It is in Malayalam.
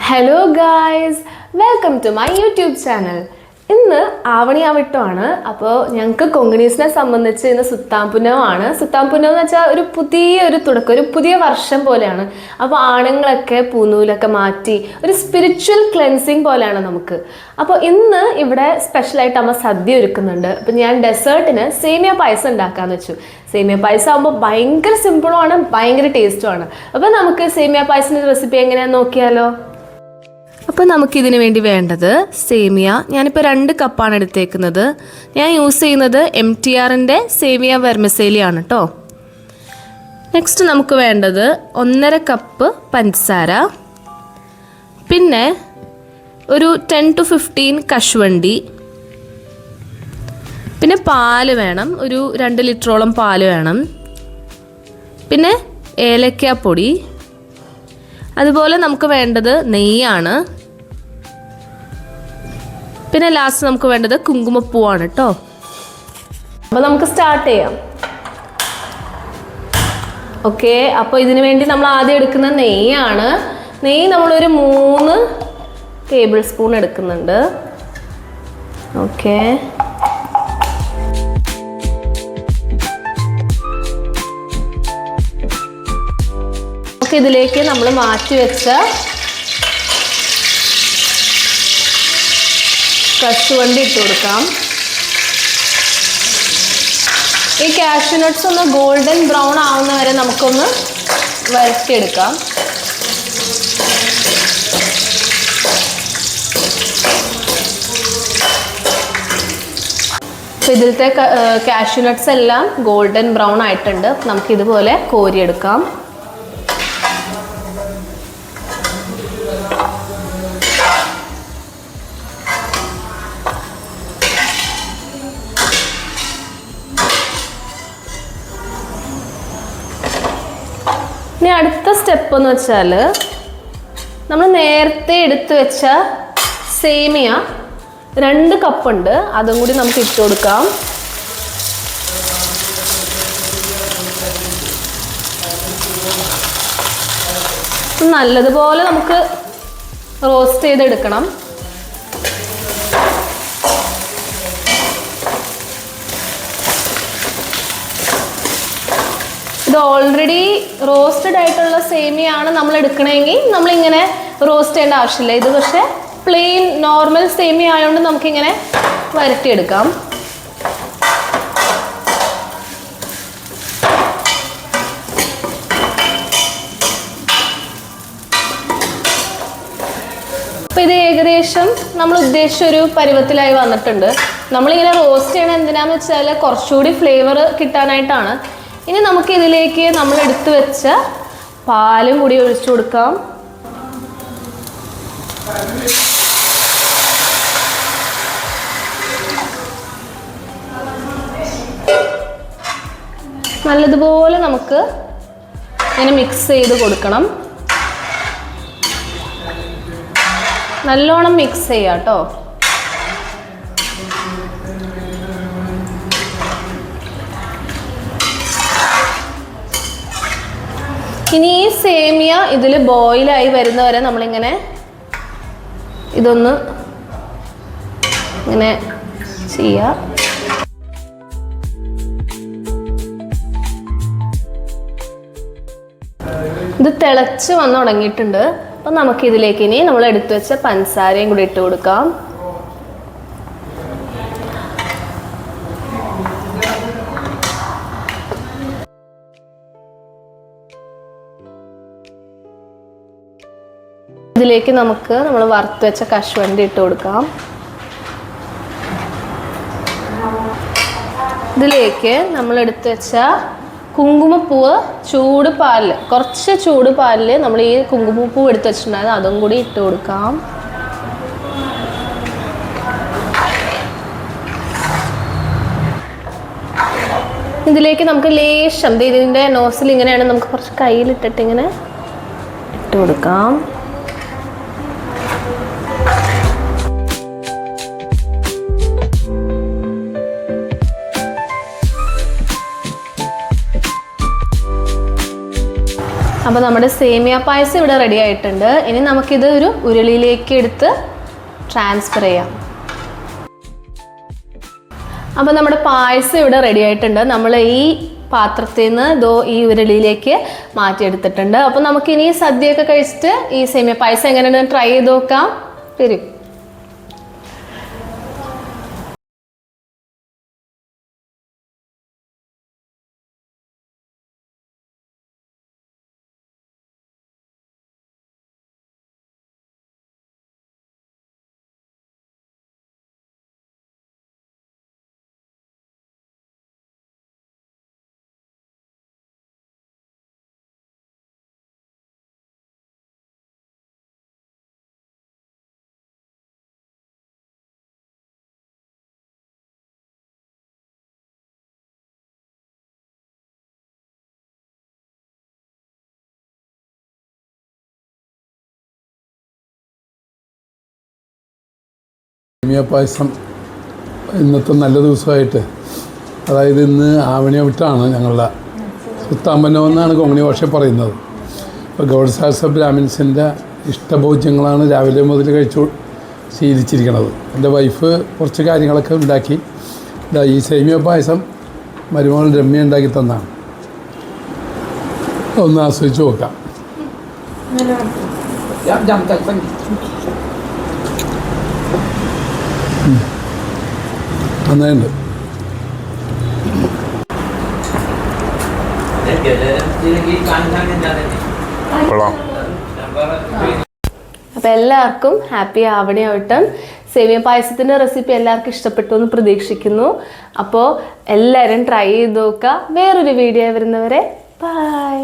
Hello guys, welcome to my YouTube channel. ഇന്ന് ആവണിയാവട്ടമാണ്. അപ്പോൾ ഞങ്ങൾക്ക് കൊങ്കണീസിനെ സംബന്ധിച്ച് ഇന്ന് സുത്താംപുന്നമാണ്. സുത്താംപുന്നം എന്ന് വെച്ചാൽ ഒരു പുതിയൊരു തുടക്കം, ഒരു പുതിയ വർഷം പോലെയാണ്. അപ്പോൾ ആണുങ്ങളൊക്കെ പൂനൂലൊക്കെ മാറ്റി ഒരു സ്പിരിച്വൽ ക്ലെൻസിങ് പോലെയാണ് നമുക്ക്. അപ്പോൾ ഇന്ന് ഇവിടെ സ്പെഷ്യലായിട്ട് അമ്മ സദ്യ ഒരുക്കുന്നുണ്ട്. അപ്പോൾ ഞാൻ ഡെസേർട്ടിന് സേമിയ പായസം ഉണ്ടാക്കാമെന്ന് വെച്ചു. സേമിയ പായസം ആകുമ്പോൾ ഭയങ്കര സിമ്പിളുമാണ്, ഭയങ്കര ടേസ്റ്റുമാണ്. അപ്പോൾ നമുക്ക് സേമിയ പായസത്തിൻ്റെ റെസിപ്പി എങ്ങനെയാണെന്ന് നോക്കിയാലോ. അപ്പോൾ നമുക്കിതിന് വേണ്ടി വേണ്ടത് സേമിയ. ഞാനിപ്പോൾ 2 കപ്പാണ് എടുത്തേക്കുന്നത്. ഞാൻ യൂസ് ചെയ്യുന്നത് MTRൻ്റെ സേമിയ വെർമിസേലിയാണ് കേട്ടോ. നെക്സ്റ്റ് നമുക്ക് വേണ്ടത് 1.5 കപ്പ് പഞ്ചസാര, പിന്നെ ഒരു 10 to 15 കശുവണ്ടി, പിന്നെ പാല് വേണം, ഒരു 2 ലിറ്ററോളം പാല് വേണം, പിന്നെ ഏലക്കാപ്പൊടി, അതുപോലെ നമുക്ക് വേണ്ടത് നെയ്യാണ്, പിന്നെ ലാസ്റ്റ് നമുക്ക് വേണ്ടത് കുങ്കുമപ്പൂവാണ് കേട്ടോ. അപ്പോൾ നമുക്ക് സ്റ്റാർട്ട് ചെയ്യാം. ഓക്കെ, അപ്പോൾ ഇതിനു വേണ്ടി നമ്മൾ ആദ്യം എടുക്കുന്ന നെയ്യാണ്. നെയ്യ് നമ്മളൊരു 3 ടേബിൾ സ്പൂൺ എടുക്കുന്നുണ്ട്. ഓക്കെ, ഇതിലേക്ക് നമ്മൾ മാറ്റി വെച്ച കശുവണ്ടി ഇട്ട് കൊടുക്കാം. ഈ കാഷ്യൂ നട്ട്സ് ഒന്ന് ഗോൾഡൻ ബ്രൗൺ ആവുന്ന വരെ നമുക്കൊന്ന് വരട്ടിയെടുക്കാം. അപ്പോൾ ഇതിലത്തെ കാഷ്യൂ നട്ട്സ് എല്ലാം ഗോൾഡൻ ബ്രൗൺ ആയിട്ടുണ്ട്. നമുക്കിതുപോലെ കോരിയെടുക്കാം. ഇനി അടുത്ത സ്റ്റെപ്പ് എന്ന് വെച്ചാൽ നമ്മൾ നേരത്തെ എടുത്തു വെച്ച സേമിയ 2 കപ്പുണ്ട്, അതും കൂടി നമുക്ക് ഇട്ട് കൊടുക്കാം. നല്ലതുപോലെ നമുക്ക് റോസ്റ്റ് ചെയ്തെടുക്കണം. ഇത് ഓൾറെഡി റോസ്റ്റഡ് ആയിട്ടുള്ള സേമിയാണ് നമ്മൾ എടുക്കണമെങ്കിൽ നമ്മളിങ്ങനെ റോസ്റ്റ് ചെയ്യേണ്ട ആവശ്യമില്ല. ഇത് പക്ഷേ പ്ലെയിൻ നോർമൽ സേമിയ ആയതുകൊണ്ട് നമുക്കിങ്ങനെ വരട്ടിയെടുക്കാം. അപ്പോൾ ഇത് ഏകദേശം നമ്മൾ ഉദ്ദേശിച്ച ഒരു പരുവത്തിലായി വന്നിട്ടുണ്ട്. നമ്മളിങ്ങനെ റോസ്റ്റ് ചെയ്യണത് എന്തിനാന്ന് വെച്ചാൽ കുറച്ചുകൂടി ഫ്ലേവർ കിട്ടാനായിട്ടാണ്. ഇനി നമുക്ക് ഇതിലേക്ക് നമ്മൾ എടുത്തു വെച്ച പാലും കൂടി ഒഴിച്ചു കൊടുക്കാം. നല്ലതുപോലെ നമുക്ക് ഇങ്ങനെ മിക്സ് ചെയ്ത് കൊടുക്കണം. നല്ലോണം മിക്സ് ചെയ്യാം കേട്ടോ. ഇനി ഈ സേമിയ ഇതിൽ ബോയിലായി വരുന്നവരെ നമ്മളിങ്ങനെ ഇതൊന്ന് ഇങ്ങനെ ചെയ്യാം. ഇത് തിളച്ച് വന്ന് തുടങ്ങിയിട്ടുണ്ട്. അപ്പം നമുക്കിതിലേക്ക് ഇനി നമ്മൾ എടുത്തു വെച്ച പഞ്ചസാരയും കൂടി ഇട്ട് കൊടുക്കാം. ഇതിലേക്ക് നമുക്ക് നമ്മൾ വറുത്ത് വെച്ച കശുവണ്ടി ഇട്ട് കൊടുക്കാം. ഇതിലേക്ക് നമ്മൾ എടുത്ത് വെച്ച കുങ്കുമപ്പൂവ് ചൂട് പാലിൽ, കുറച്ച് ചൂട് പാലിൽ നമ്മൾ ഈ കുങ്കുമപ്പൂവ് എടുത്ത് വെച്ചിട്ടുണ്ടായിരുന്നു, അതും കൂടി ഇട്ട് കൊടുക്കാം. ഇതിലേക്ക് നമുക്ക് ലേശം ഇതിൻ്റെ നോസിൽ ഇങ്ങനെയാണ്, നമുക്ക് കുറച്ച് കയ്യിലിട്ടിട്ട് ഇങ്ങനെ ഇട്ട് കൊടുക്കാം. അപ്പോൾ നമ്മുടെ സേമിയ പായസം ഇവിടെ റെഡി ആയിട്ടുണ്ട്. ഇനി നമുക്കിത് ഒരു ഉരുളിയിലേക്ക് എടുത്ത് ട്രാൻസ്ഫർ ചെയ്യാം. അപ്പോൾ നമ്മുടെ പായസം ഇവിടെ റെഡി ആയിട്ടുണ്ട്. നമ്മൾ ഈ പാത്രത്തിൽ നിന്ന് ഈ ഉരുളിയിലേക്ക് മാറ്റിയെടുത്തിട്ടുണ്ട്. അപ്പോൾ നമുക്കിനി സദ്യയൊക്കെ കഴിച്ചിട്ട് ഈ സേമിയ പായസം എങ്ങനെയാണ് ട്രൈ ചെയ്ത് നോക്കാം. വരും. സേമിയ പായസം ഇന്നത്തെ നല്ല ദിവസമായിട്ട്, അതായത് ഇന്ന് ആവണിയവിട്ടാണ് ഞങ്ങളുടെ സുത്താമ്പന്നം എന്നാണ് കൊങ്ങിണി ഭാഷ പറയുന്നത്. ഇപ്പോൾ ഗൗഡസാഹസ ബ്രാഹ്മിൻസിൻ്റെ ഇഷ്ടഭോജ്യങ്ങളാണ് രാവിലെ മുതൽ കഴിച്ചു ശീലിച്ചിരിക്കുന്നത്. എൻ്റെ വൈഫ് കുറച്ച് കാര്യങ്ങളൊക്കെ ഉണ്ടാക്കി. ഈ സേമിയ പായസം മരുമകൾ രമ്യ ഉണ്ടാക്കി തന്നാണ്. ഒന്ന് ആസ്വദിച്ച് നോക്കാം. നന്നായിട്ടുണ്ട്. അപ്പോൾ എല്ലാവർക്കും ഹാപ്പി ആവണിയാവട്ടം. സേമിയ പായസത്തിൻ്റെ റെസിപ്പി എല്ലാവർക്കും ഇഷ്ടപ്പെട്ടു എന്ന് പ്രതീക്ഷിക്കുന്നു. അപ്പോൾ എല്ലാവരും ട്രൈ ചെയ്ത് നോക്കുക. വേറൊരു വീഡിയോ വരുന്നവരെ ബൈ.